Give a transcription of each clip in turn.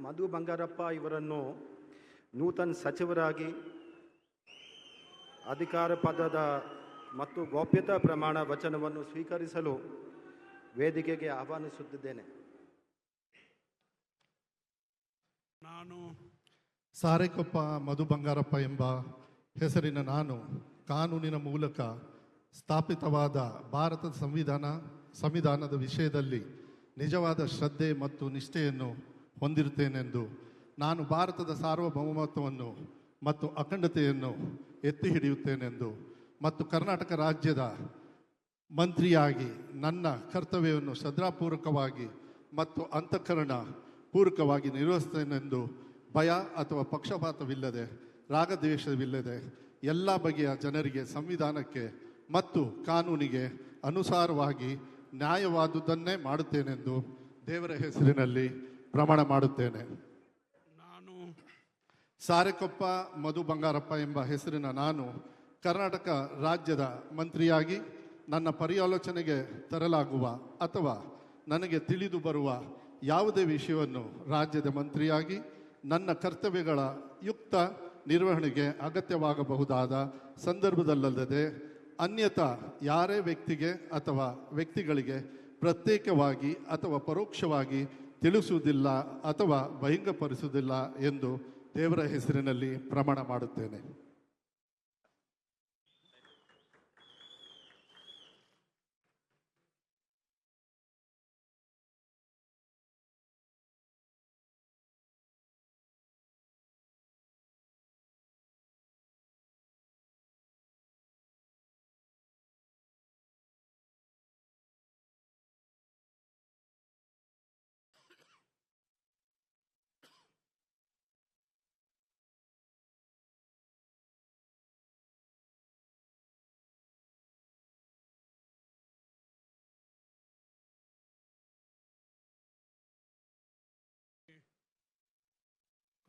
ಮಧು ಬಂಗಾರಪ್ಪ ಇವರನ್ನು ನೂತನ ಸಚಿವರಾಗಿ ಅಧಿಕಾರ ಪದದ ಮತ್ತು ಗೌಪ್ಯತಾ ಪ್ರಮಾಣ ವಚನವನ್ನು ಸ್ವೀಕರಿಸಲು ವೇದಿಕೆಗೆ ಆಹ್ವಾನಿಸುತ್ತಿದ್ದೇನೆ. ನಾನು ಸಾರೆಕೊಪ್ಪ ಮಧು ಬಂಗಾರಪ್ಪ ಎಂಬ ಹೆಸರಿನ ನಾನು ಕಾನೂನಿನ ಮೂಲಕ ಸ್ಥಾಪಿತವಾದ ಭಾರತದ ಸಂವಿಧಾನದ ವಿಷಯದಲ್ಲಿ ನಿಜವಾದ ಶ್ರದ್ಧೆ ಮತ್ತು ನಿಷ್ಠೆಯನ್ನು ಹೊಂದಿರುತ್ತೇನೆಂದು, ನಾನು ಭಾರತದ ಸಾರ್ವಭೌಮತ್ವವನ್ನು ಮತ್ತು ಅಖಂಡತೆಯನ್ನು ಎತ್ತಿ ಹಿಡಿಯುತ್ತೇನೆಂದು ಮತ್ತು ಕರ್ನಾಟಕ ರಾಜ್ಯದ ಮಂತ್ರಿಯಾಗಿ ನನ್ನ ಕರ್ತವ್ಯವನ್ನು ಶ್ರದ್ಧಾಪೂರ್ವಕವಾಗಿ ಮತ್ತು ಅಂತಃಕರಣ ಪೂರ್ವಕವಾಗಿ ನಿರ್ವಹಿಸುತ್ತೇನೆಂದು ಭಯ ಅಥವಾ ಪಕ್ಷಪಾತವಿಲ್ಲದೆ ರಾಗದ್ವೇಷವಿಲ್ಲದೆ ಎಲ್ಲ ಬಗೆಯ ಜನರಿಗೆ ಸಂವಿಧಾನಕ್ಕೆ ಮತ್ತು ಕಾನೂನಿಗೆ ಅನುಸಾರವಾಗಿ ನ್ಯಾಯವಾದುದನ್ನೇ ಮಾಡುತ್ತೇನೆಂದು ದೇವರ ಹೆಸರಿನಲ್ಲಿ ಪ್ರಮಾಣ ಮಾಡುತ್ತೇನೆ. ನಾನು ಸಾರೆಕೊಪ್ಪ ಮಧು ಬಂಗಾರಪ್ಪ ಎಂಬ ಹೆಸರಿನ ನಾನು ಕರ್ನಾಟಕ ರಾಜ್ಯದ ಮಂತ್ರಿಯಾಗಿ ನನ್ನ ಪರ್ಯಾಲೋಚನೆಗೆ ತರಲಾಗುವ ಅಥವಾ ನನಗೆ ತಿಳಿದು ಬರುವ ಯಾವುದೇ ವಿಷಯವನ್ನು ರಾಜ್ಯದ ಮಂತ್ರಿಯಾಗಿ ನನ್ನ ಕರ್ತವ್ಯಗಳ ಯುಕ್ತ ನಿರ್ವಹಣೆಗೆ ಅಗತ್ಯವಾಗಬಹುದಾದ ಸಂದರ್ಭದಲ್ಲದೆ ಅನ್ಯಥಾ ಯಾರೇ ವ್ಯಕ್ತಿಗೆ ಅಥವಾ ವ್ಯಕ್ತಿಗಳಿಗೆ ಪ್ರತ್ಯೇಕವಾಗಿ ಅಥವಾ ಪರೋಕ್ಷವಾಗಿ ತಿಳಿಸುವುದಿಲ್ಲ ಅಥವಾ ಬಹಿರಂಗಪಡಿಸುವುದಿಲ್ಲ ಎಂದು ದೇವರ ಹೆಸರಿನಲ್ಲಿ ಪ್ರಮಾಣ ಮಾಡುತ್ತೇನೆ.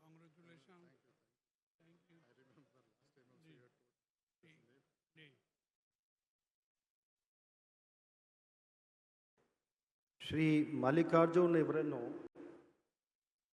Congratulations. Thank you. I remember last time also you had told. Shri Mallikarjun ಇವರನ್ನು